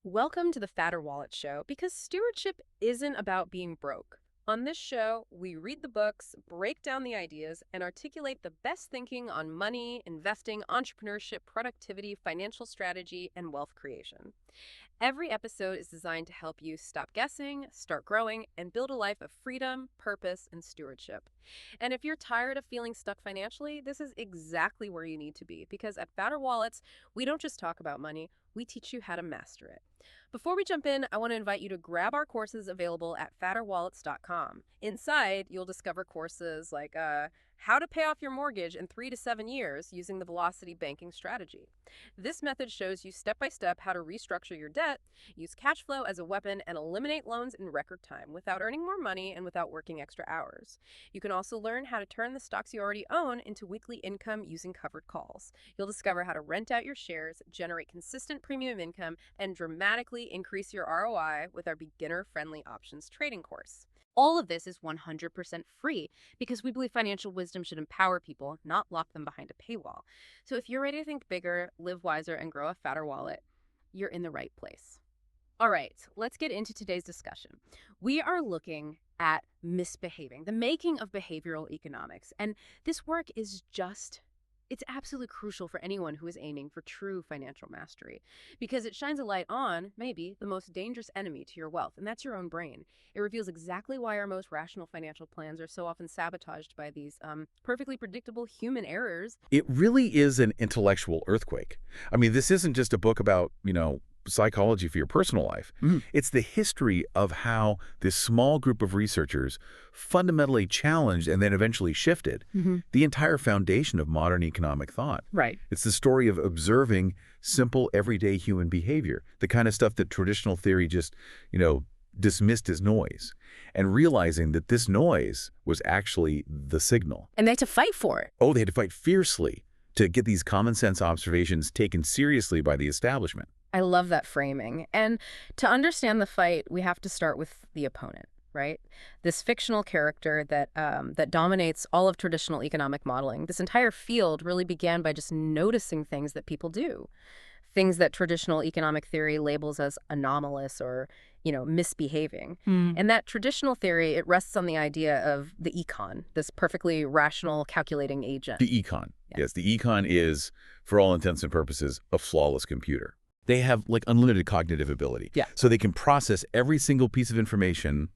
Welcome to the Fatter Wallet Show because stewardship isn't about being broke. On this show, we read the books, break down the ideas, and articulate the best thinking on money, investing, entrepreneurship, productivity, financial strategy, and wealth creation. Every episode is designed to help you stop guessing, start growing, and build a life of freedom, purpose, and stewardship. And if you're tired of feeling stuck financially, this is exactly where you need to be because at Fatter Wallets, we don't just talk about money, we teach you how to master it. Before we jump in, I want to invite you to grab our courses available at fatterwallets.com. Inside, you'll discover courses like how to pay off your mortgage in 3 to 7 years using the Velocity banking strategy. This method shows you step by step how to restructure your debt, use cash flow as a weapon, and eliminate loans in record time without earning more money and without working extra hours. You can also learn how to turn the stocks you already own into weekly income using covered calls. You'll discover how to rent out your shares, generate consistent premium income, and dramatically increase your ROI with our beginner-friendly options trading course. All of this is 100% free because we believe financial wisdom should empower people, not lock them behind a paywall. So if you're ready to think bigger, live wiser, and grow a fatter wallet, you're in the right place. All right, let's get into today's discussion. We are looking at misbehaving, the making of behavioral economics. And this work is it's absolutely crucial for anyone who is aiming for true financial mastery because it shines a light on, maybe, the most dangerous enemy to your wealth, and that's your own brain. It reveals exactly why our most rational financial plans are so often sabotaged by these perfectly predictable human errors. It really is an intellectual earthquake. I mean, this isn't just a book about, psychology for your personal life. It's the history of how this small group of researchers fundamentally challenged and then eventually shifted the entire foundation of modern economic thought. Right. It's the story of observing simple, everyday human behavior, the kind of stuff that traditional theory just, dismissed as noise, and realizing that this noise was actually the signal. And they had to fight for it. Oh, they had to fight fiercely to get these common sense observations taken seriously by the establishment. I love that framing. And to understand the fight, we have to start with the opponent, right? This fictional character that dominates all of traditional economic modeling. This entire field really began by just noticing things that people do, things that traditional economic theory labels as anomalous or, misbehaving. And that traditional theory, it rests on the idea of the econ, this perfectly rational calculating agent. The econ. Yeah. Yes, the econ is, for all intents and purposes, a flawless computer. They have unlimited cognitive ability. Yeah. So they can process every single piece of information,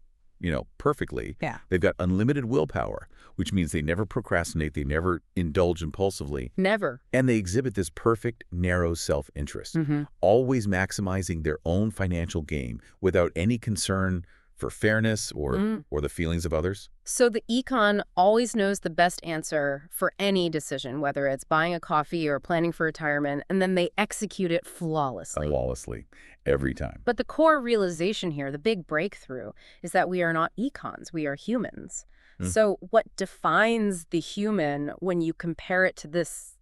perfectly. Yeah. They've got unlimited willpower, which means they never procrastinate, they never indulge impulsively. Never. And they exhibit this perfect, narrow self-interest, always maximizing their own financial gain without any concern for fairness or the feelings of others. So the econ always knows the best answer for any decision, whether it's buying a coffee or planning for retirement, and then they execute it flawlessly. Flawlessly, every time. But the core realization here, the big breakthrough, is that we are not econs, we are humans. So what defines the human when you compare it to this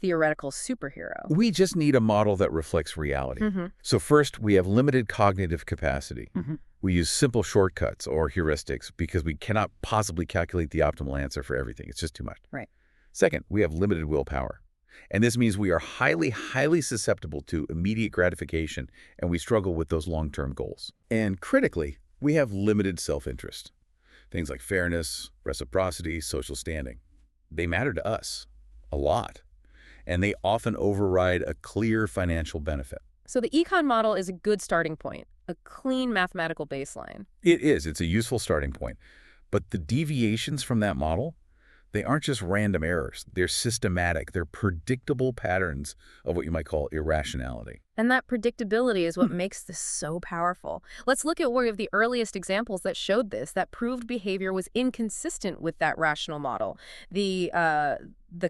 theoretical superhero? We just need a model that reflects reality. So first, we have limited cognitive capacity. We use simple shortcuts or heuristics because we cannot possibly calculate the optimal answer for everything. It's just too much. Right. Second, we have limited willpower. And this means we are highly, highly susceptible to immediate gratification, and we struggle with those long-term goals. And critically, we have limited self-interest. Things like fairness, reciprocity, social standing. They matter to us a lot, and they often override a clear financial benefit. So the econ model is a good starting point, a clean mathematical baseline. It is. It's a useful starting point. But the deviations from that model, they aren't just random errors. They're systematic. They're predictable patterns of what you might call irrationality. And that predictability is what makes this so powerful. Let's look at one of the earliest examples that showed this, that proved behavior was inconsistent with that rational model, the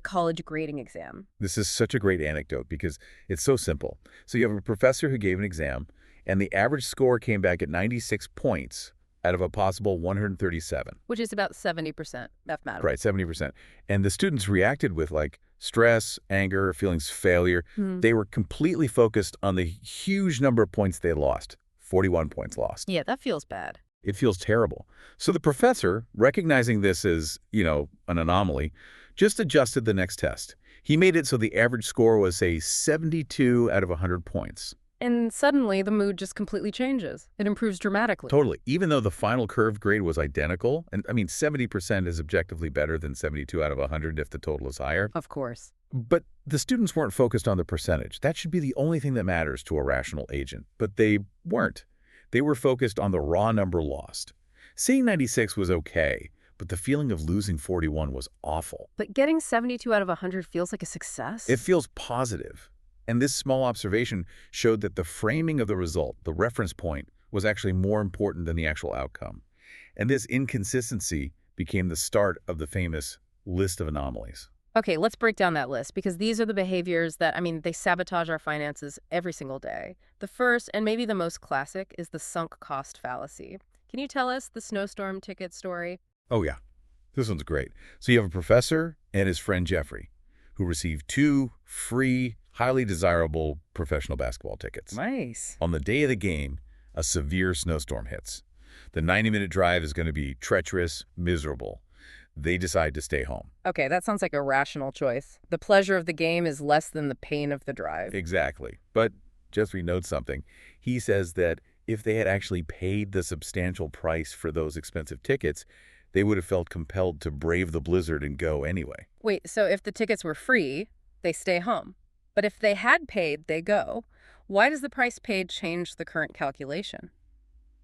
college grading exam. This is such a great anecdote because it's so simple. So you have a professor who gave an exam, and the average score came back at 96 points out of a possible 137. Which is about 70% mathematical. Right, 70%. And the students reacted with stress, anger, feelings of failure. They were completely focused on the huge number of points they lost, 41 points lost. Yeah, that feels bad. It feels terrible. So the professor, recognizing this as, an anomaly, just adjusted the next test. He made it so the average score was, say, 72 out of 100 points. And suddenly the mood just completely changes. It improves dramatically. Totally. Even though the final curve grade was identical, and I mean, 70% is objectively better than 72 out of 100 if the total is higher. Of course. But the students weren't focused on the percentage. That should be the only thing that matters to a rational agent. But they weren't. They were focused on the raw number lost. Seeing 96 was okay, but the feeling of losing 41 was awful. But getting 72 out of 100 feels like a success. It feels positive. And this small observation showed that the framing of the result, the reference point, was actually more important than the actual outcome. And this inconsistency became the start of the famous list of anomalies. Okay, let's break down that list because these are the behaviors that, they sabotage our finances every single day. The first, and maybe the most classic, is the sunk cost fallacy. Can you tell us the snowstorm ticket story? Oh yeah, this one's great. So you have a professor and his friend Jeffrey, who received 2 free, highly desirable professional basketball tickets. Nice. On the day of the game, a severe snowstorm hits. The 90-minute drive is going to be treacherous, miserable. They decide to stay home. Okay, that sounds like a rational choice. The pleasure of the game is less than the pain of the drive. Exactly. But Jeffrey notes something. He says that if they had actually paid the substantial price for those expensive tickets, they would have felt compelled to brave the blizzard and go anyway. Wait, so if the tickets were free, they stay home. But if they had paid, they go. Why does the price paid change the current calculation?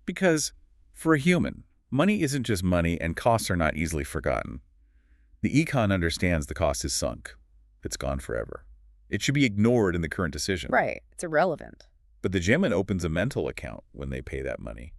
Because for a human, money isn't just money and costs are not easily forgotten. The econ understands the cost is sunk. It's gone forever. It should be ignored in the current decision. Right, it's irrelevant. But the gemman opens a mental account when they pay that money.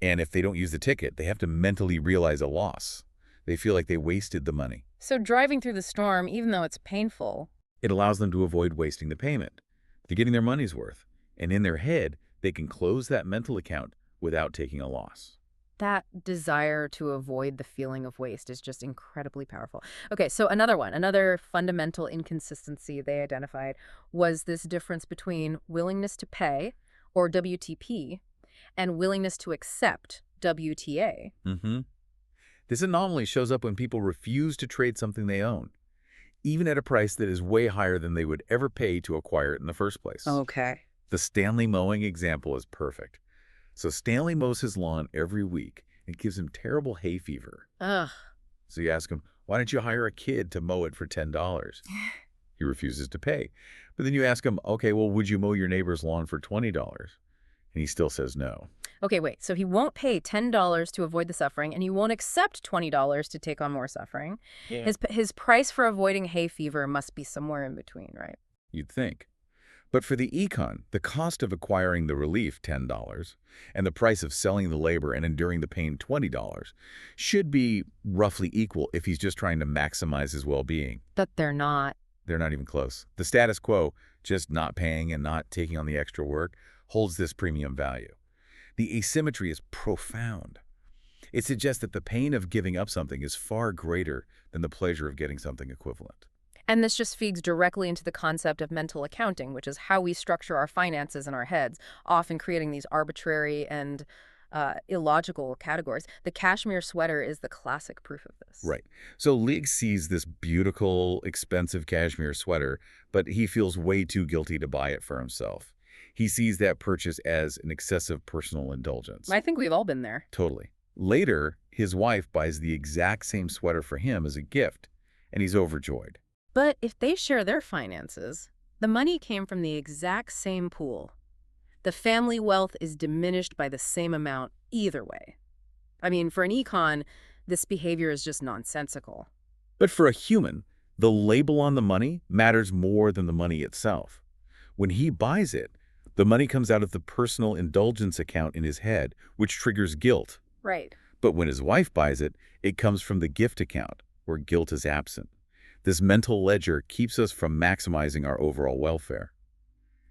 And if they don't use the ticket, they have to mentally realize a loss. They feel like they wasted the money. So driving through the storm, even though it's painful, It allows them to avoid wasting the payment. They're getting their money's worth. And in their head, they can close that mental account without taking a loss. that desire to avoid the feeling of waste is just incredibly powerful. Okay, so another fundamental inconsistency they identified was this difference between willingness to pay, or WTP, and willingness to accept, WTA. This anomaly shows up when people refuse to trade something they own, even at a price that is way higher than they would ever pay to acquire it in the first place. Okay. The Stanley mowing example is perfect. So Stanley mows his lawn every week. It gives him terrible hay fever. Ugh. So you ask him, why don't you hire a kid to mow it for $10? He refuses to pay. But then you ask him, okay, well, would you mow your neighbor's lawn for $20? And he still says no. Okay, wait. So he won't pay $10 to avoid the suffering, and he won't accept $20 to take on more suffering. Yeah. His price for avoiding hay fever must be somewhere in between, right? You'd think. But for the econ, the cost of acquiring the relief, $10, and the price of selling the labor and enduring the pain, $20, should be roughly equal if he's just trying to maximize his well-being. But they're not. They're not even close. The status quo, just not paying and not taking on the extra work, holds this premium value. The asymmetry is profound. It suggests that the pain of giving up something is far greater than the pleasure of getting something equivalent. And this just feeds directly into the concept of mental accounting, which is how we structure our finances in our heads, often creating these arbitrary and illogical categories. The cashmere sweater is the classic proof of this. Right. So League sees this beautiful, expensive cashmere sweater, but he feels way too guilty to buy it for himself. He sees that purchase as an excessive personal indulgence. I think we've all been there. Totally. Later, his wife buys the exact same sweater for him as a gift, and he's overjoyed. But if they share their finances, the money came from the exact same pool. The family wealth is diminished by the same amount either way. I mean, for an econ, this behavior is just nonsensical. But for a human, the label on the money matters more than the money itself. When he buys it, the money comes out of the personal indulgence account in his head, which triggers guilt. Right. But when his wife buys it, it comes from the gift account, where guilt is absent. This mental ledger keeps us from maximizing our overall welfare.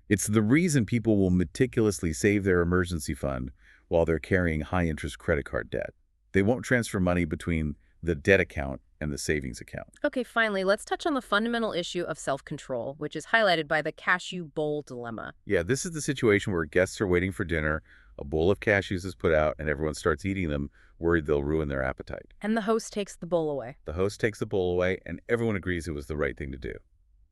It's the reason people will meticulously save their emergency fund while they're carrying high-interest credit card debt. They won't transfer money between the debt account and the savings account. Okay, finally, let's touch on the fundamental issue of self-control, which is highlighted by the cashew bowl dilemma. Yeah, this is the situation where guests are waiting for dinner, a bowl of cashews is put out, and everyone starts eating them, worried they'll ruin their appetite. And the host takes the bowl away. The host takes the bowl away, and everyone agrees it was the right thing to do.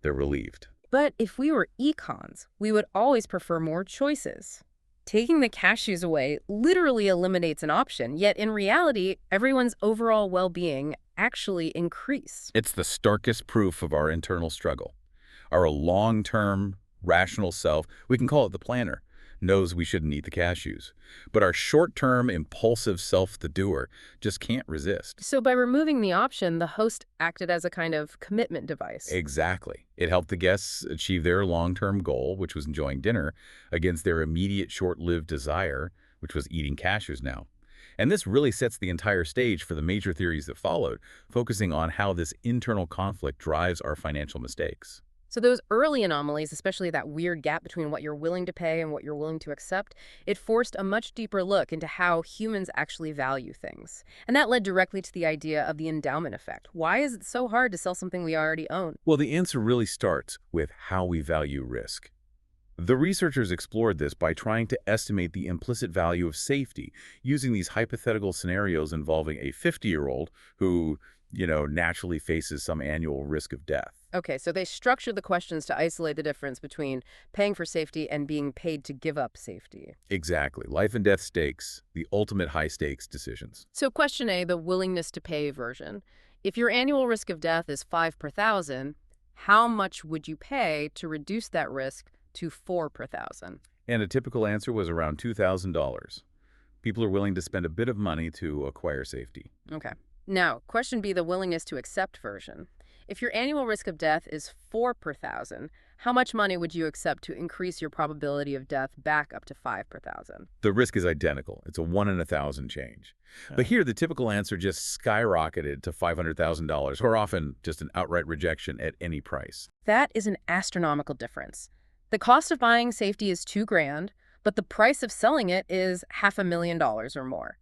They're relieved. But if we were econs, we would always prefer more choices. Taking the cashews away literally eliminates an option, yet in reality, everyone's overall well-being actually increase. It's the starkest proof of our internal struggle. Our long-term, rational self, we can call it the planner, knows we shouldn't eat the cashews. But our short-term, impulsive self, the doer, just can't resist. So by removing the option, the host acted as a kind of commitment device. Exactly. It helped the guests achieve their long-term goal, which was enjoying dinner, against their immediate short-lived desire, which was eating cashews now. And this really sets the entire stage for the major theories that followed, focusing on how this internal conflict drives our financial mistakes. So those early anomalies, especially that weird gap between what you're willing to pay and what you're willing to accept, it forced a much deeper look into how humans actually value things. And that led directly to the idea of the endowment effect. Why is it so hard to sell something we already own? Well, the answer really starts with how we value risk. The researchers explored this by trying to estimate the implicit value of safety, using these hypothetical scenarios involving a 50-year-old who, naturally faces some annual risk of death. Okay, so they structured the questions to isolate the difference between paying for safety and being paid to give up safety. Exactly. Life and death stakes, the ultimate high-stakes decisions. So question A, the willingness to pay version. If your annual risk of death is 5 per thousand, how much would you pay to reduce that risk to 4 per thousand? And a typical answer was around $2,000. People are willing to spend a bit of money to acquire safety. Okay. Now, question B, the willingness to accept version. If your annual risk of death is 4 per thousand, how much money would you accept to increase your probability of death back up to 5 per thousand? The risk is identical. It's a 1 in 1,000 change. But here, the typical answer just skyrocketed to $500,000, or often just an outright rejection at any price. That is an astronomical difference. The cost of buying safety is $2,000, but the price of selling it is $500,000 or more.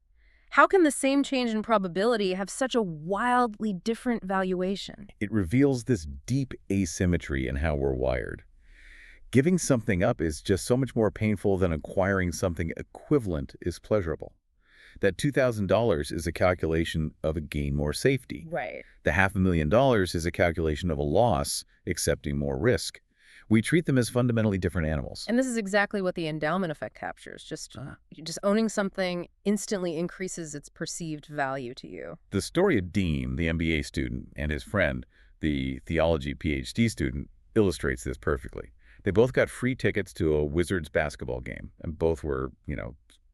How can the same change in probability have such a wildly different valuation? It reveals this deep asymmetry in how we're wired. Giving something up is just so much more painful than acquiring something equivalent is pleasurable. That $2,000 is a calculation of a gain more safety. Right. The $500,000 is a calculation of a loss, accepting more risk. We treat them as fundamentally different animals. And this is exactly what the endowment effect captures. Just owning something instantly increases its perceived value to you. The story of Dean, the MBA student, and his friend, the theology PhD student, illustrates this perfectly. They both got free tickets to a Wizards basketball game, and both were,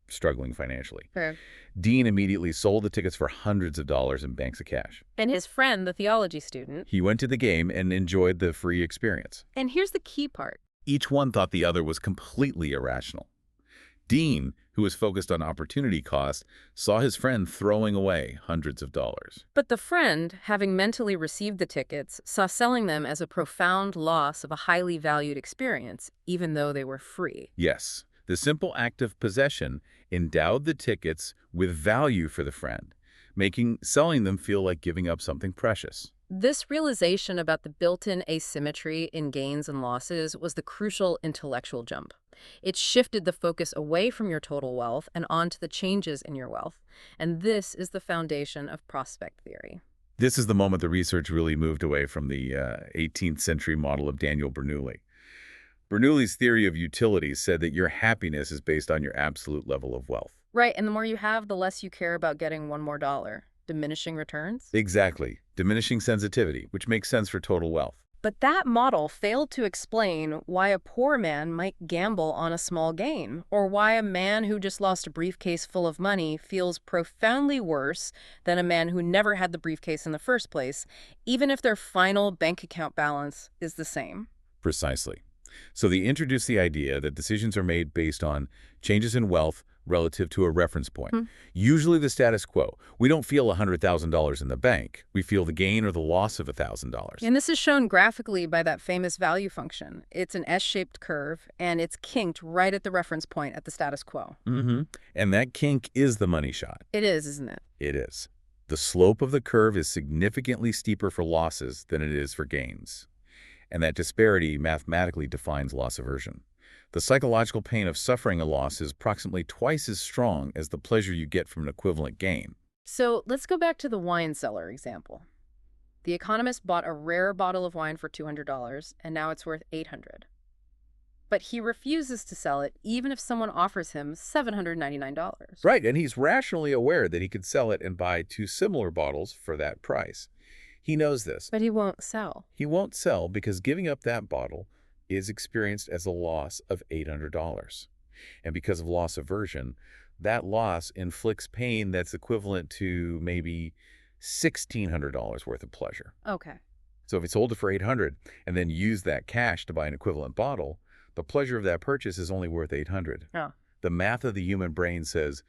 struggling financially. Fair. Dean immediately sold the tickets for hundreds of dollars in banks of cash. And his friend, the theology student. He went to the game and enjoyed the free experience. And here's the key part. Each one thought the other was completely irrational. Dean, who was focused on opportunity cost, saw his friend throwing away hundreds of dollars. But the friend, having mentally received the tickets, saw selling them as a profound loss of a highly valued experience, even though they were free. Yes, the simple act of possession endowed the tickets with value for the friend, making selling them feel like giving up something precious. This realization about the built-in asymmetry in gains and losses was the crucial intellectual jump. It shifted the focus away from your total wealth and onto the changes in your wealth. And this is the foundation of prospect theory. This is the moment the research really moved away from the 18th century model of Daniel Bernoulli. Bernoulli's theory of utilities said that your happiness is based on your absolute level of wealth. Right, and the more you have, the less you care about getting one more dollar. Diminishing returns? Exactly. Diminishing sensitivity, which makes sense for total wealth. But that model failed to explain why a poor man might gamble on a small gain, or why a man who just lost a briefcase full of money feels profoundly worse than a man who never had the briefcase in the first place, even if their final bank account balance is the same. Precisely. So they introduced the idea that decisions are made based on changes in wealth relative to a reference point, usually the status quo. We don't feel $100,000 in the bank. We feel the gain or the loss of $1,000. And this is shown graphically by that famous value function. It's an S-shaped curve, and it's kinked right at the reference point at the status quo. And that kink is the money shot. It is, isn't it? It is. The slope of the curve is significantly steeper for losses than it is for gains. And that disparity mathematically defines loss aversion. The psychological pain of suffering a loss is approximately twice as strong as the pleasure you get from an equivalent gain. So let's go back to the wine cellar example. The economist bought a rare bottle of wine for $200, and now it's worth $800. But he refuses to sell it even if someone offers him $799. Right, and he's rationally aware that he could sell it and buy two similar bottles for that price. He knows this. But he won't sell. He won't sell because giving up that bottle is experienced as a loss of $800. And because of loss aversion, that loss inflicts pain that's equivalent to maybe $1,600 worth of pleasure. Okay. So if he sold it for $800 and then used that cash to buy an equivalent bottle, the pleasure of that purchase is only worth $800. Oh. The math of the human brain says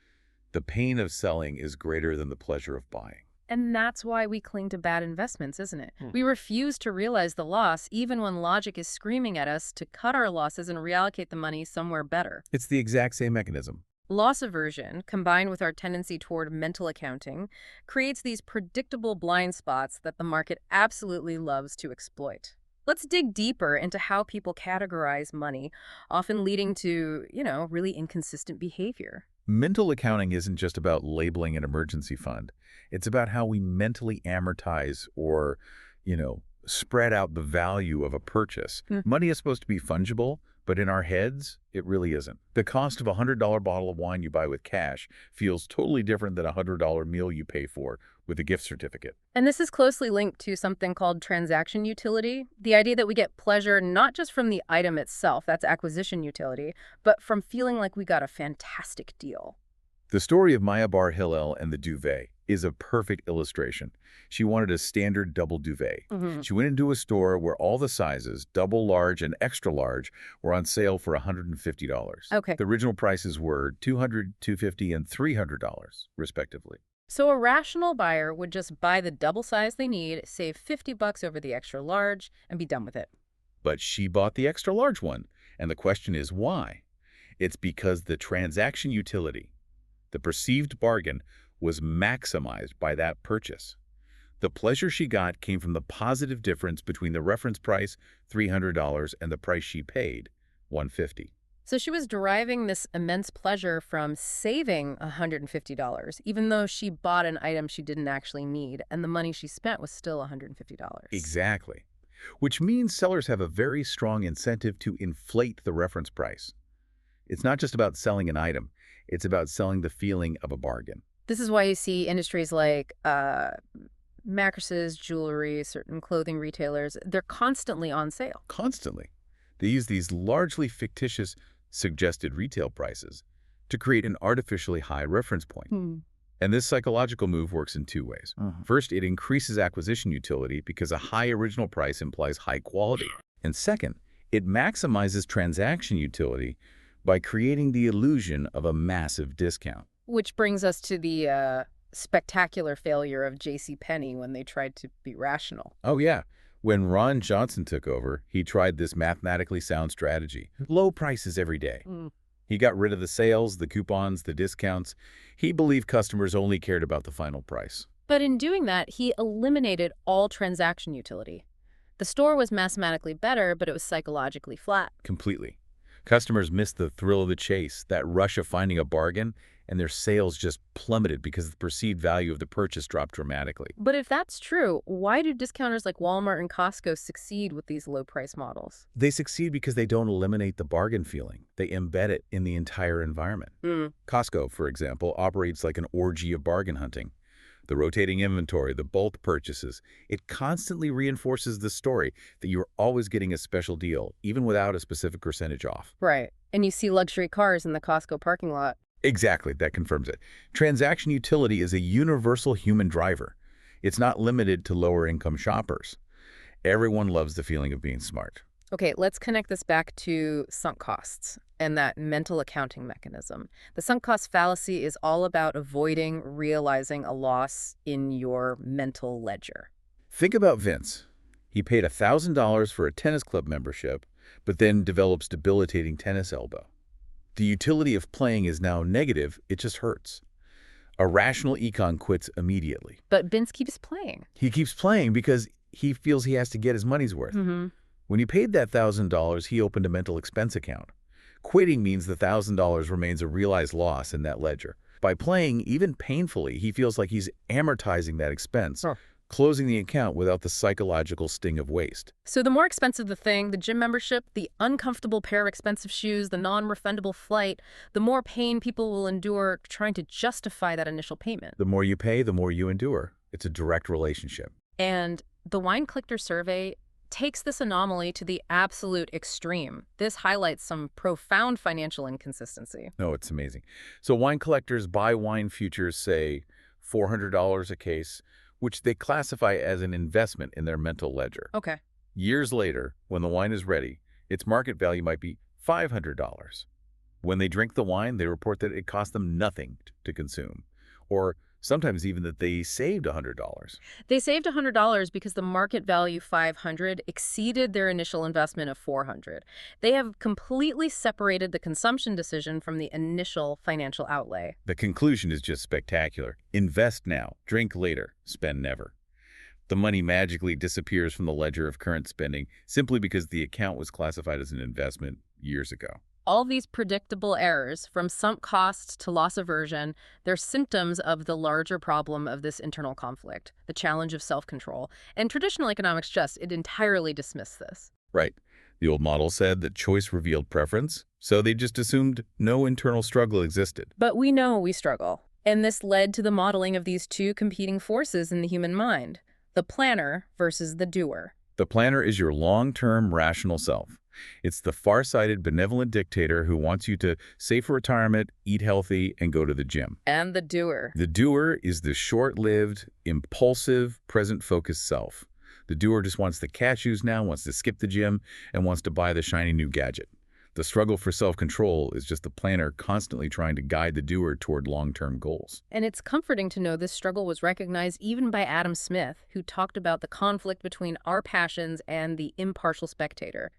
the pain of selling is greater than the pleasure of buying. And that's why we cling to bad investments, isn't it? We refuse to realize the loss even when logic is screaming at us to cut our losses and reallocate the money somewhere better. It's the exact same mechanism. Loss aversion, combined with our tendency toward mental accounting, creates these predictable blind spots that the market absolutely loves to exploit. Let's dig deeper into how people categorize money, often leading to, really inconsistent behavior. Mental accounting isn't just about labeling an emergency fund. It's about how we mentally amortize or, spread out the value of a purchase. Money is supposed to be fungible, but in our heads, it really isn't. The cost of a $100 bottle of wine you buy with cash feels totally different than a $100 meal you pay for with a gift certificate. And this is closely linked to something called transaction utility, the idea that we get pleasure not just from the item itself, that's acquisition utility, but from feeling like we got a fantastic deal. The story of Maya Bar Hillel and the duvet is a perfect illustration. She wanted a standard double duvet. She went into a store where all the sizes, double large and extra large, were on sale for $150. Okay. The original prices were $200, $250, and $300, respectively. So a rational buyer would just buy the double size they need, save $50 over the extra large, and be done with it. But she bought the extra large one, and the question is why? It's because the transaction utility, the perceived bargain, was maximized by that purchase. The pleasure she got came from the positive difference between the reference price, $300, and the price she paid, $150. So she was deriving this immense pleasure from saving $150, even though she bought an item she didn't actually need, and the money she spent was still $150. Exactly. Which means sellers have a very strong incentive to inflate the reference price. It's not just about selling an item. It's about selling the feeling of a bargain. This is why you see industries like mattresses, jewelry, certain clothing retailers, they're constantly on sale. Constantly. They use these largely fictitious suggested retail prices to create an artificially high reference point. And this psychological move works in two ways. First, it increases acquisition utility because a high original price implies high quality. And second, it maximizes transaction utility by creating the illusion of a massive discount. Which brings us to the spectacular failure of JCPenney when they tried to be rational. Oh, yeah. When Ron Johnson took over, he tried this mathematically sound strategy. Low prices every day. He got rid of the sales, the coupons, the discounts. He believed customers only cared about the final price. But in doing that, he eliminated all transaction utility. The store was mathematically better, but it was psychologically flat. Completely. Customers missed the thrill of the chase, that rush of finding a bargain, and their sales just plummeted because the perceived value of the purchase dropped dramatically. But if that's true, why do discounters like Walmart and Costco succeed with these low-price models? They succeed because they don't eliminate the bargain feeling. They embed it in the entire environment. Costco, for example, operates like an orgy of bargain hunting. The rotating inventory, the bulk purchases, it constantly reinforces the story that you're always getting a special deal, even without a specific percentage off. Right. And you see luxury cars in the Costco parking lot. Exactly, that confirms it. Transaction utility is a universal human driver. It's not limited to lower-income shoppers. Everyone loves the feeling of being smart. Okay, let's connect this back to sunk costs and that mental accounting mechanism. The sunk cost fallacy is all about avoiding realizing a loss in your mental ledger. Think about Vince. He paid $1,000 for a tennis club membership, but then develops debilitating tennis elbow. The utility of playing is now negative, it just hurts. A rational econ quits immediately. But Vince keeps playing. He keeps playing because he feels he has to get his money's worth. When he paid that $1,000, he opened a mental expense account. Quitting means the $1,000 remains a realized loss in that ledger. By playing, even painfully, he feels like he's amortizing that expense. closing the account without the psychological sting of waste. So the more expensive the thing, the gym membership, the uncomfortable pair of expensive shoes, the non-refundable flight, the more pain people will endure trying to justify that initial payment. The more you pay, the more you endure. It's a direct relationship. And the Wine Clicker survey takes this anomaly to the absolute extreme. This highlights some profound financial inconsistency. No, it's amazing. So wine collectors buy wine futures, say, $400 a case, which they classify as an investment in their mental ledger. Okay. Years later, when the wine is ready, its market value might be $500. When they drink the wine, they report that it cost them nothing to consume, or sometimes even that they saved $100. They saved $100 because the market value $500 exceeded their initial investment of $400. They have completely separated the consumption decision from the initial financial outlay. The conclusion is just spectacular. Invest now, drink later, spend never. The money magically disappears from the ledger of current spending simply because the account was classified as an investment years ago. All these predictable errors, from sunk costs to loss aversion, they're symptoms of the larger problem of this internal conflict, the challenge of self-control. And traditional economics it entirely dismissed this. Right. The old model said that choice revealed preference, so they just assumed no internal struggle existed. But we know we struggle. And this led to the modeling of these two competing forces in the human mind, the planner versus the doer. The planner is your long-term rational self. It's the far-sighted, benevolent dictator who wants you to save for retirement, eat healthy, and go to the gym. And the doer. The doer is the short-lived, impulsive, present-focused self. The doer just wants the cashews now, wants to skip the gym, and wants to buy the shiny new gadget. The struggle for self-control is just the planner constantly trying to guide the doer toward long-term goals. And it's comforting to know this struggle was recognized even by Adam Smith, who talked about the conflict between our passions and the impartial spectator.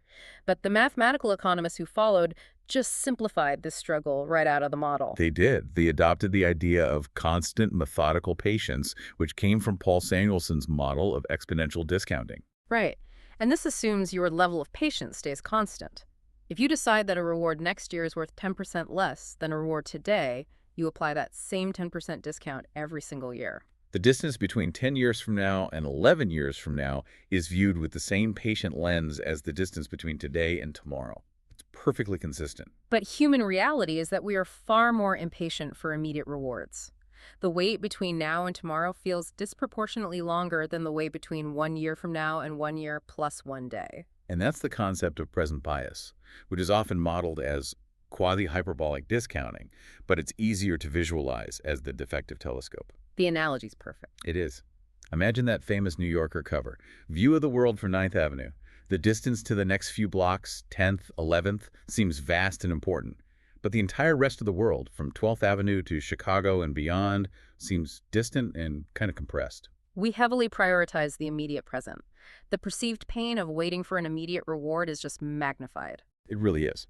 But the mathematical economists who followed just simplified this struggle right out of the model. They did. They adopted the idea of constant methodical patience, which came from Paul Samuelson's model of exponential discounting. Right. And this assumes your level of patience stays constant. If you decide that a reward next year is worth 10% less than a reward today, you apply that same 10% discount every single year. The distance between 10 years from now and 11 years from now is viewed with the same patient lens as the distance between today and tomorrow. It's perfectly consistent. But human reality is that we are far more impatient for immediate rewards. The wait between now and tomorrow feels disproportionately longer than the wait between 1 year from now and 1 year plus 1 day. And that's the concept of present bias, which is often modeled as quasi-hyperbolic discounting, but it's easier to visualize as the defective telescope. The analogy's perfect. It is. Imagine that famous New Yorker cover. View of the world from 9th Avenue. The distance to the next few blocks, 10th, 11th, seems vast and important. But the entire rest of the world, from 12th Avenue to Chicago and beyond, seems distant and kind of compressed. We heavily prioritize the immediate present. The perceived pain of waiting for an immediate reward is just magnified. It really is.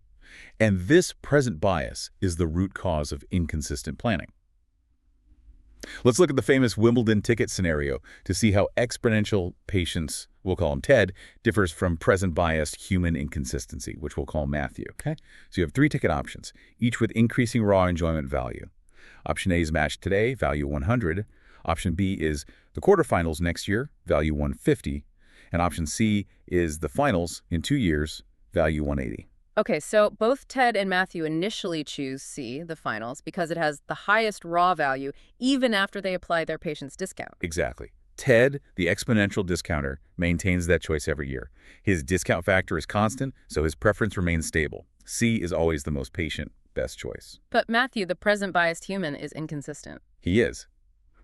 And this present bias is the root cause of inconsistent planning. Let's look at the famous Wimbledon ticket scenario to see how exponential patience, we'll call him Ted, differs from present-biased human inconsistency, which we'll call Matthew. Okay? So you have 3 ticket options, each with increasing raw enjoyment value. Option A is match today, value 100. Option B is the quarterfinals next year, value 150. And option C is the finals in 2 years, value 180. Okay, so both Ted and Matthew initially choose C, the finals, because it has the highest raw value, even after they apply their patience discount. Exactly. Ted, the exponential discounter, maintains that choice every year. His discount factor is constant, so his preference remains stable. C is always the most patient, best choice. But Matthew, the present-biased human, is inconsistent. He is.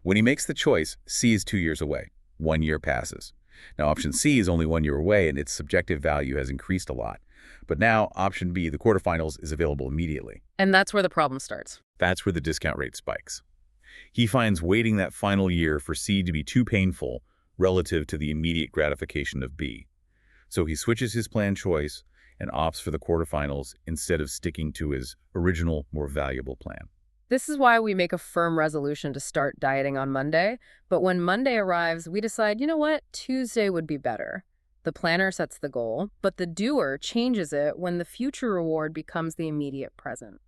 When he makes the choice, C is 2 years away. 1 year passes. Now, option C is only 1 year away, and its subjective value has increased a lot. But now, option B, the quarterfinals, is available immediately. And that's where the problem starts. That's where the discount rate spikes. He finds waiting that final year for C to be too painful relative to the immediate gratification of B. So he switches his plan choice and opts for the quarterfinals instead of sticking to his original, more valuable plan. This is why we make a firm resolution to start dieting on Monday. But when Monday arrives, we decide, you know what, Tuesday would be better. The planner sets the goal, but the doer changes it when the future reward becomes the immediate present.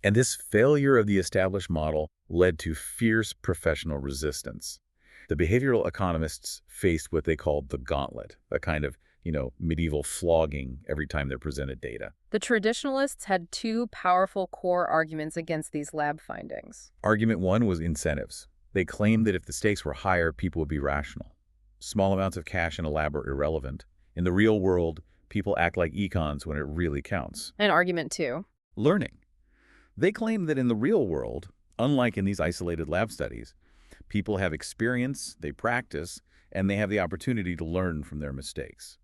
And this failure of the established model led to fierce professional resistance. The behavioral economists faced what they called the gauntlet, a kind of, medieval flogging every time they're presented data. The traditionalists had two powerful core arguments against these lab findings. Argument one was incentives. They claimed that if the stakes were higher, people would be rational. Small amounts of cash in a lab are irrelevant. In the real world, people act like econs when it really counts. And argument two. Learning. They claim that in the real world, unlike in these isolated lab studies, people have experience, they practice, and they have the opportunity to learn from their mistakes.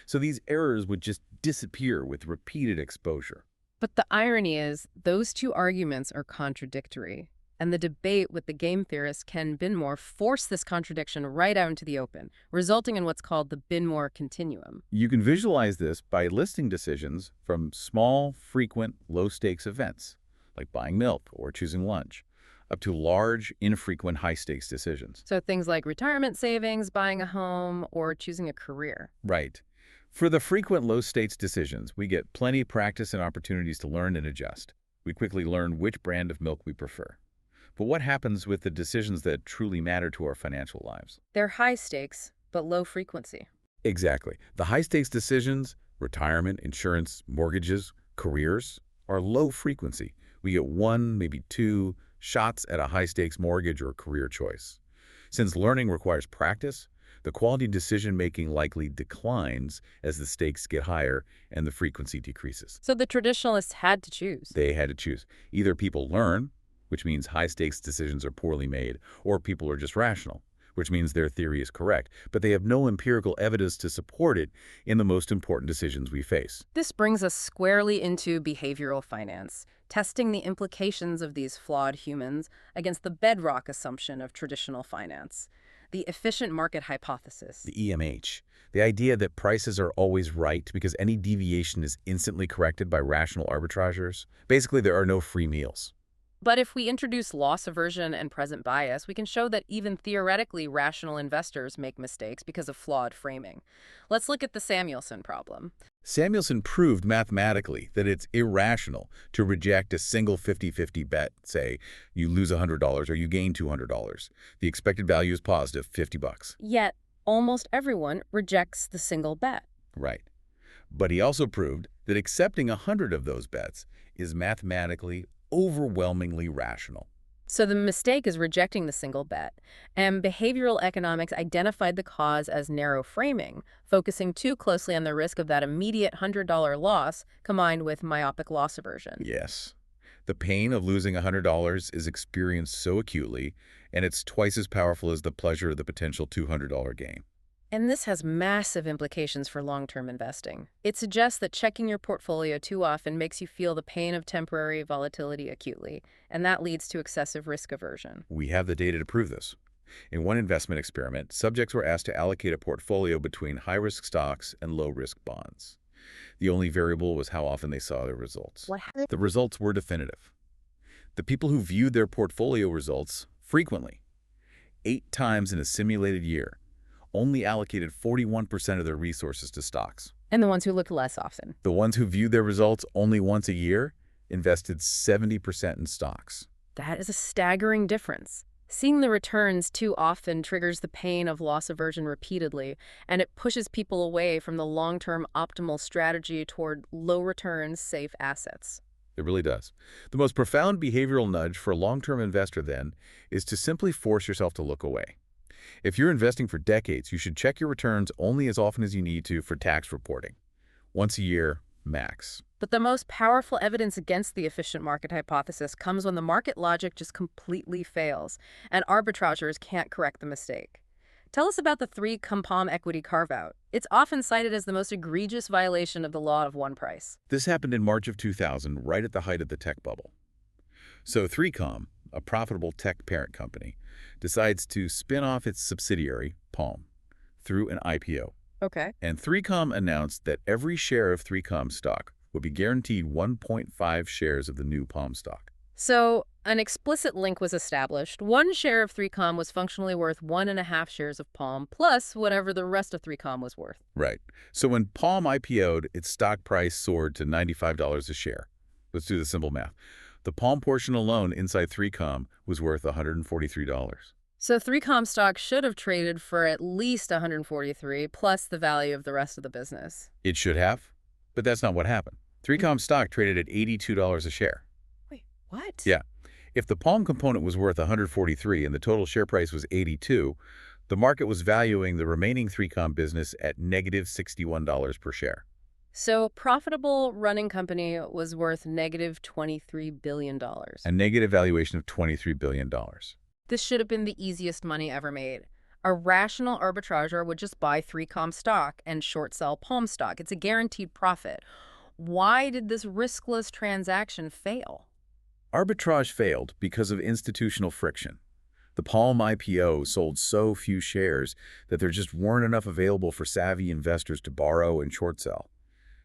So these errors would just disappear with repeated exposure. But the irony is, those two arguments are contradictory. And the debate with the game theorist Ken Binmore forced this contradiction right out into the open, resulting in what's called the Binmore continuum. You can visualize this by listing decisions from small, frequent, low-stakes events, like buying milk or choosing lunch, up to large, infrequent, high-stakes decisions. So things like retirement savings, buying a home, or choosing a career. Right. For the frequent low-stakes decisions, we get plenty of practice and opportunities to learn and adjust. We quickly learn which brand of milk we prefer. But what happens with the decisions that truly matter to our financial lives? They're high stakes, but low frequency. Exactly. The high-stakes decisions, retirement, insurance, mortgages, careers, are low frequency. We get one, maybe two shots at a high-stakes mortgage or career choice. Since learning requires practice, the quality decision-making likely declines as the stakes get higher and the frequency decreases. So the traditionalists had to choose. They had to choose. Either people learn, which means high-stakes decisions are poorly made, or people are just rational, which means their theory is correct, but they have no empirical evidence to support it in the most important decisions we face. This brings us squarely into behavioral finance, testing the implications of these flawed humans against the bedrock assumption of traditional finance, the efficient market hypothesis. The EMH, the idea that prices are always right because any deviation is instantly corrected by rational arbitrageurs. Basically, there are no free meals. But if we introduce loss aversion and present bias, we can show that even theoretically rational investors make mistakes because of flawed framing. Let's look at the Samuelson problem. Samuelson proved mathematically that it's irrational to reject a single 50-50 bet, say you lose $100 or you gain $200. The expected value is positive, $50. Yet, almost everyone rejects the single bet. Right. But he also proved that accepting 100 of those bets is mathematically overwhelmingly rational. So the mistake is rejecting the single bet, and behavioral economics identified the cause as narrow framing, focusing too closely on the risk of that immediate $100 loss combined with myopic loss aversion. Yes. The pain of losing $100 is experienced so acutely, and it's twice as powerful as the pleasure of the potential $200 gain. And this has massive implications for long-term investing. It suggests that checking your portfolio too often makes you feel the pain of temporary volatility acutely, and that leads to excessive risk aversion. We have the data to prove this. In one investment experiment, subjects were asked to allocate a portfolio between high-risk stocks and low-risk bonds. The only variable was how often they saw their results. The results were definitive. The people who viewed their portfolio results frequently, 8 times in a simulated year, only allocated 41% of their resources to stocks. And the ones who looked less often. The ones who viewed their results only once a year invested 70% in stocks. That is a staggering difference. Seeing the returns too often triggers the pain of loss aversion repeatedly, and it pushes people away from the long-term optimal strategy toward low returns, safe assets. It really does. The most profound behavioral nudge for a long-term investor, then, is to simply force yourself to look away. If you're investing for decades, you should check your returns only as often as you need to for tax reporting. Once a year, max. But the most powerful evidence against the efficient market hypothesis comes when the market logic just completely fails, and arbitrageurs can't correct the mistake. Tell us about the 3Com equity carve-out. It's often cited as the most egregious violation of the law of one price. This happened in March of 2000, right at the height of the tech bubble. So 3Com, a profitable tech parent company, decides to spin off its subsidiary, Palm, through an IPO. Okay. And 3Com announced that every share of 3Com stock would be guaranteed 1.5 shares of the new Palm stock. So an explicit link was established. 1 share of 3Com was functionally worth 1.5 shares of Palm, plus whatever the rest of 3Com was worth. Right. So when Palm IPO'd, its stock price soared to $95 a share. Let's do the simple math. The Palm portion alone inside 3Com was worth $143. So 3Com stock should have traded for at least 143 plus the value of the rest of the business. It should have, but that's not what happened. 3Com Mm. stock traded at $82 a share. Wait, what? Yeah. If the Palm component was worth 143 and the total share price was 82, the market was valuing the remaining 3Com business at negative $61 per share. So a profitable running company was worth negative $23 billion. A negative valuation of $23 billion. This should have been the easiest money ever made. A rational arbitrager would just buy 3Com stock and short sell Palm stock. It's a guaranteed profit. Why did this riskless transaction fail? Arbitrage failed because of institutional friction. The Palm IPO sold so few shares that there just weren't enough available for savvy investors to borrow and short sell.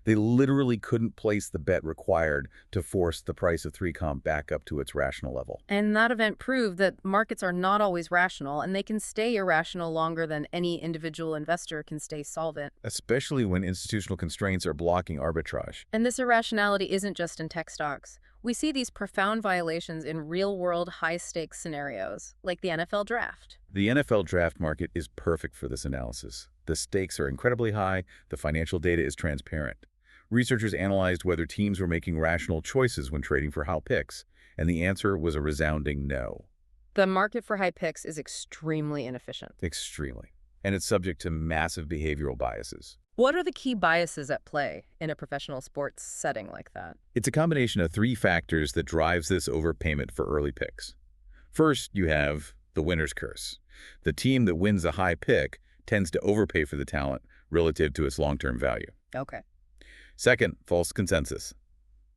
They literally couldn't place the bet required to force the price of 3Com back up to its rational level. And that event proved that markets are not always rational, and they can stay irrational longer than any individual investor can stay solvent. Especially when institutional constraints are blocking arbitrage. And this irrationality isn't just in tech stocks. We see these profound violations in real-world high-stakes scenarios, like the NFL draft. The NFL draft market is perfect for this analysis. The stakes are incredibly high, the financial data is transparent. Researchers analyzed whether teams were making rational choices when trading for high picks, and the answer was a resounding no. The market for high picks is extremely inefficient. Extremely. And it's subject to massive behavioral biases. What are the key biases at play in a professional sports setting like that? It's a combination of three factors that drives this overpayment for early picks. First, you have the winner's curse. The team that wins a high pick tends to overpay for the talent relative to its long-term value. Okay. Second, false consensus.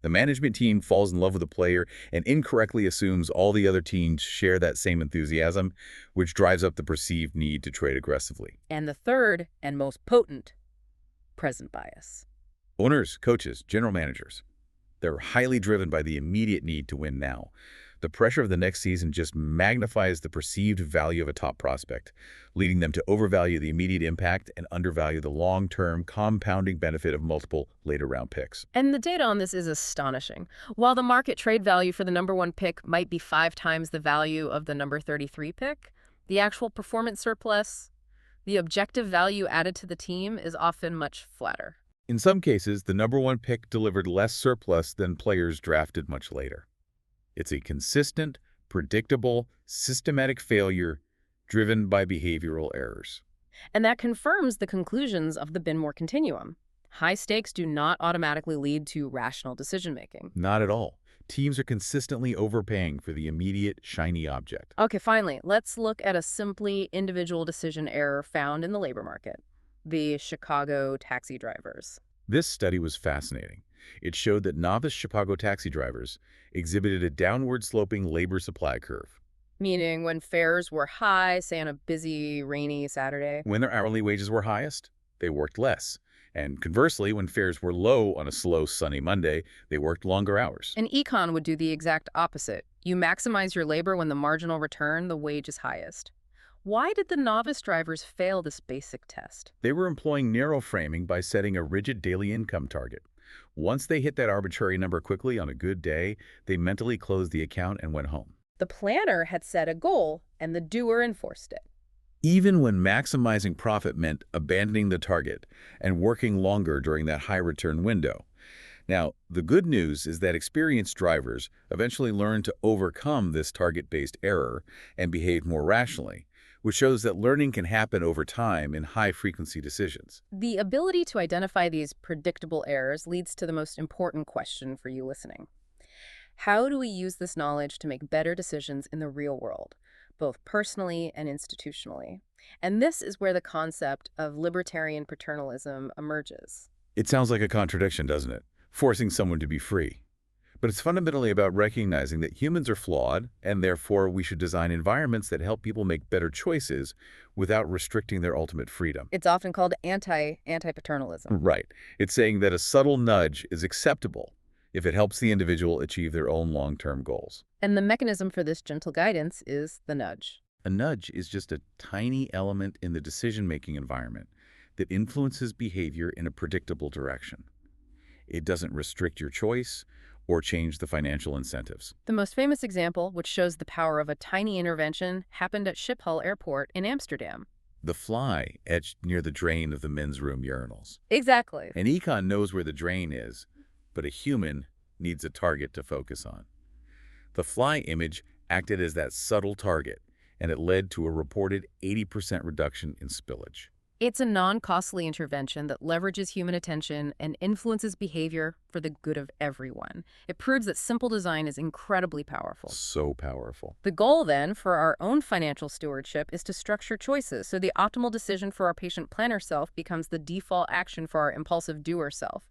The management team falls in love with a player and incorrectly assumes all the other teams share that same enthusiasm, which drives up the perceived need to trade aggressively. And the third, and most potent, present bias. Owners, coaches, general managers, they're highly driven by the immediate need to win now. The pressure of the next season just magnifies the perceived value of a top prospect, leading them to overvalue the immediate impact and undervalue the long-term compounding benefit of multiple later-round picks. And the data on this is astonishing. While the market trade value for the #1 pick might be 5 times the value of the number 33 pick, the actual performance surplus, the objective value added to the team is often much flatter. In some cases, the #1 pick delivered less surplus than players drafted much later. It's a consistent, predictable, systematic failure driven by behavioral errors. And that confirms the conclusions of the Binmore continuum. High stakes do not automatically lead to rational decision-making. Not at all. Teams are consistently overpaying for the immediate, shiny object. Okay, finally, let's look at a simply individual decision error found in the labor market. The Chicago taxi drivers. This study was fascinating. It showed that novice Chicago taxi drivers exhibited a downward-sloping labor supply curve. Meaning when fares were high, say on a busy, rainy Saturday. When their hourly wages were highest, they worked less. And conversely, when fares were low on a slow, sunny Monday, they worked longer hours. And Econ would do the exact opposite. You maximize your labor when the marginal return, the wage is highest. Why did the novice drivers fail this basic test? They were employing narrow framing by setting a rigid daily income target. Once they hit that arbitrary number quickly on a good day, they mentally closed the account and went home. The planner had set a goal, and the doer enforced it. Even when maximizing profit meant abandoning the target and working longer during that high-return window. Now, the good news is that experienced drivers eventually learn to overcome this target-based error and behave more rationally, which shows that learning can happen over time in high-frequency decisions. The ability to identify these predictable errors leads to the most important question for you listening. How do we use this knowledge to make better decisions in the real world, both personally and institutionally? And this is where the concept of libertarian paternalism emerges. It sounds like a contradiction, doesn't it? Forcing someone to be free. But it's fundamentally about recognizing that humans are flawed, and therefore we should design environments that help people make better choices without restricting their ultimate freedom. It's often called anti-paternalism. Right. It's saying that a subtle nudge is acceptable if it helps the individual achieve their own long-term goals. And the mechanism for this gentle guidance is the nudge. A nudge is just a tiny element in the decision-making environment that influences behavior in a predictable direction. It doesn't restrict your choice or change the financial incentives. The most famous example, which shows the power of a tiny intervention, happened at Schiphol Airport in Amsterdam. The fly etched near the drain of the men's room urinals. Exactly. An econ knows where the drain is, but a human needs a target to focus on. The fly image acted as that subtle target, and it led to a reported 80% reduction in spillage. It's a non-costly intervention that leverages human attention and influences behavior for the good of everyone. It proves that simple design is incredibly powerful. So powerful. The goal, then, for our own financial stewardship is to structure choices so the optimal decision for our patient planner self becomes the default action for our impulsive doer self.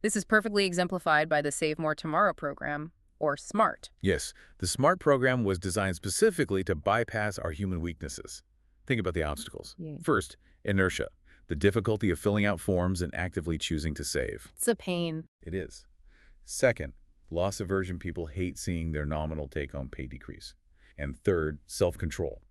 This is perfectly exemplified by the Save More Tomorrow program, or SMART. Yes, the SMART program was designed specifically to bypass our human weaknesses. Think about the obstacles. Yeah. First, inertia, the difficulty of filling out forms and actively choosing to save. It's a pain. It is. Second, loss aversion. People hate seeing their nominal take-home pay decrease. And third, self-control.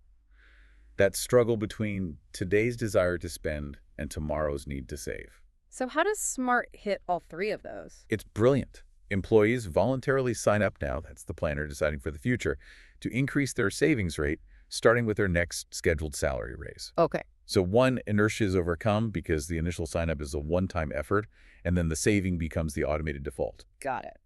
That struggle between today's desire to spend and tomorrow's need to save. So how does SMART hit all three of those? It's brilliant. Employees voluntarily sign up now, that's the planner deciding for the future, to increase their savings rate, starting with their next scheduled salary raise. Okay. So one, inertia is overcome because the initial sign-up is a one-time effort, and then the saving becomes the automated default. Got it.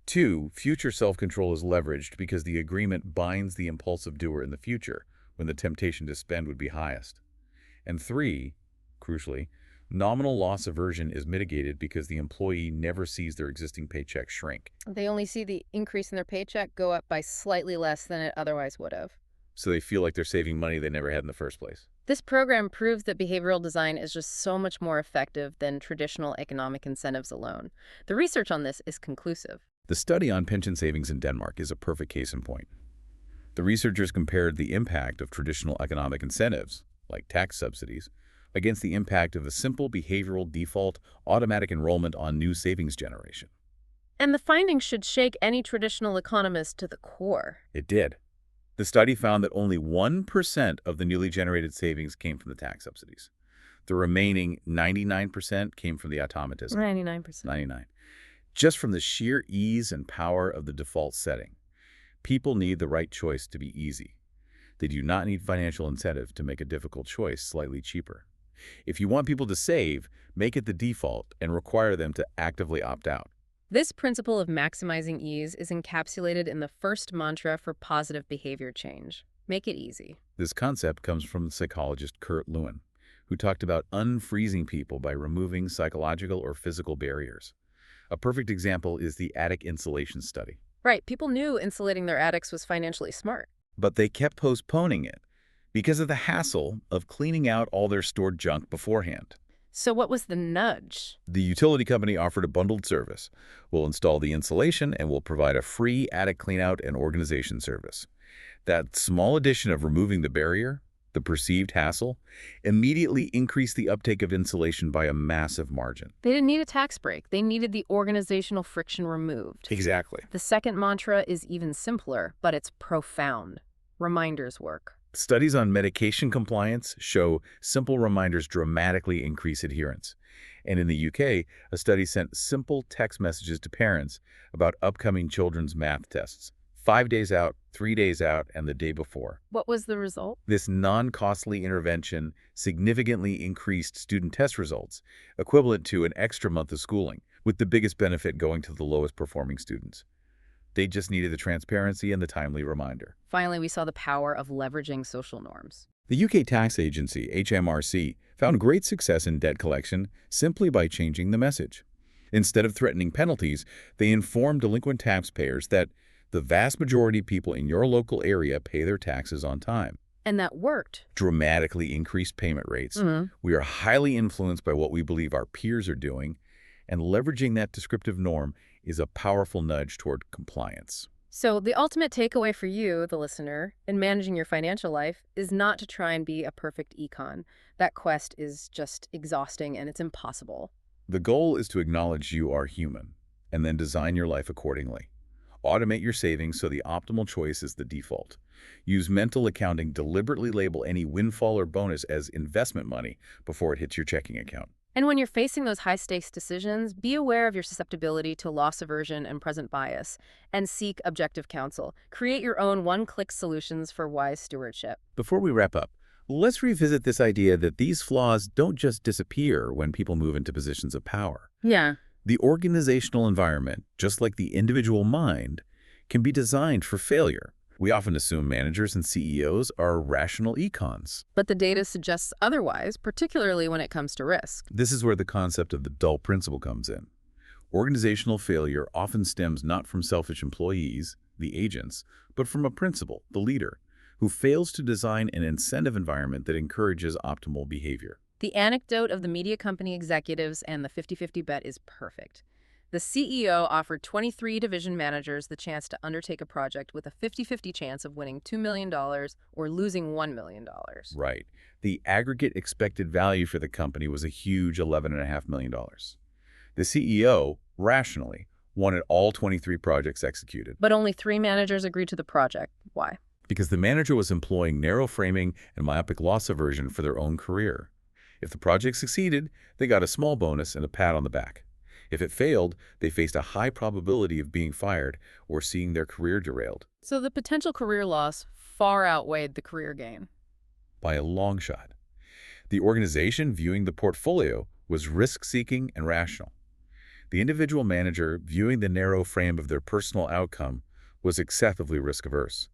Two, future self-control is leveraged because the agreement binds the impulsive doer in the future when the temptation to spend would be highest. And three, crucially, nominal loss aversion is mitigated because the employee never sees their existing paycheck shrink. They only see the increase in their paycheck go up by slightly less than it otherwise would have. So they feel like they're saving money they never had in the first place. This program proves that behavioral design is just so much more effective than traditional economic incentives alone. The research on this is conclusive. The study on pension savings in Denmark is a perfect case in point. The researchers compared the impact of traditional economic incentives, like tax subsidies, against the impact of a simple behavioral default automatic enrollment on new savings generation. And the findings should shake any traditional economist to the core. It did. The study found that only 1% of the newly generated savings came from the tax subsidies. The remaining 99% came from the automatism. 99%. 99. Just from the sheer ease and power of the default setting. People need the right choice to be easy. They do not need financial incentive to make a difficult choice slightly cheaper. If you want people to save, make it the default and require them to actively opt out. This principle of maximizing ease is encapsulated in the first mantra for positive behavior change. Make it easy. This concept comes from the psychologist Kurt Lewin, who talked about unfreezing people by removing psychological or physical barriers. A perfect example is the attic insulation study. Right, people knew insulating their attics was financially smart. But they kept postponing it because of the hassle of cleaning out all their stored junk beforehand. So what was the nudge? The utility company offered a bundled service. We'll install the insulation and we'll provide a free attic cleanout and organization service. That small addition of removing the barrier, the perceived hassle, immediately increased the uptake of insulation by a massive margin. They didn't need a tax break. They needed the organizational friction removed. Exactly. The second mantra is even simpler, but it's profound. Reminders work. Studies on medication compliance show simple reminders dramatically increase adherence. And in the UK, a study sent simple text messages to parents about upcoming children's math tests. 5 days out, 3 days out, and the day before. What was the result? This non-costly intervention significantly increased student test results, equivalent to an extra month of schooling, with the biggest benefit going to the lowest performing students. They just needed the transparency and the timely reminder. Finally, we saw the power of leveraging social norms. The UK tax agency, HMRC, found great success in debt collection simply by changing the message. Instead of threatening penalties, they informed delinquent taxpayers that the vast majority of people in your local area pay their taxes on time. And that worked. Dramatically increased payment rates. We are highly influenced by what we believe our peers are doing, and leveraging that descriptive norm is a powerful nudge toward compliance. So the ultimate takeaway for you, the listener, in managing your financial life is not to try and be a perfect econ. That quest is just exhausting and it's impossible. The goal is to acknowledge you are human and then design your life accordingly. Automate your savings so the optimal choice is the default. Use mental accounting, deliberately label any windfall or bonus as investment money before it hits your checking account. And when you're facing those high-stakes decisions, be aware of your susceptibility to loss aversion and present bias, and seek objective counsel. Create your own one-click solutions for wise stewardship. Before we wrap up, let's revisit this idea that these flaws don't just disappear when people move into positions of power. Yeah. The organizational environment, just like the individual mind, can be designed for failure. We often assume managers and CEOs are rational econs. But the data suggests otherwise, particularly when it comes to risk. This is where the concept of the dull principle comes in. Organizational failure often stems not from selfish employees, the agents, but from a principal, the leader, who fails to design an incentive environment that encourages optimal behavior. The anecdote of the media company executives and the 50-50 bet is perfect. The CEO offered 23 division managers the chance to undertake a project with a 50-50 chance of winning $2 million or losing $1 million. Right. The aggregate expected value for the company was a huge $11.5 million. The CEO, rationally, wanted all 23 projects executed But only 3 managers agreed to the project. Why? because the manager was employing narrow framing and myopic loss aversion for their own career. If the project succeeded, they got a small bonus and a pat on the back. If it failed, they faced a high probability of being fired or seeing their career derailed So the potential career loss far outweighed the career gain. by a long shot. The organization viewing the portfolio was risk-seeking and rational. The individual manager, viewing the narrow frame of their personal outcome, was excessively risk-averse.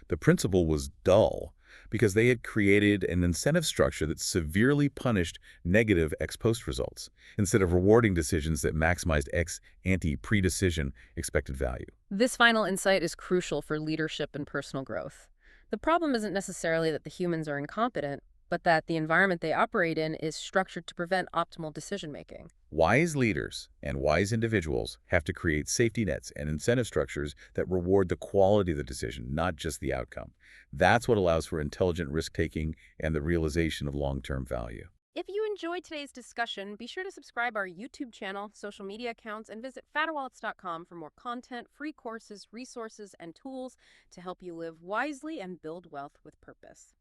The principle was dull because they had created an incentive structure that severely punished negative ex-post results instead of rewarding decisions that maximized ex-ante pre-decision expected value. This final insight is crucial for leadership and personal growth. The problem isn't necessarily that the humans are incompetent, but that the environment they operate in is structured to prevent optimal decision-making. Wise leaders and wise individuals have to create safety nets and incentive structures that reward the quality of the decision, not just the outcome. That's what allows for intelligent risk-taking and the realization of long-term value. If you enjoyed today's discussion, be sure to subscribe our YouTube channel, social media accounts, and visit fatterdwallets.com for more content, free courses, resources, and tools to help you live wisely and build wealth with purpose.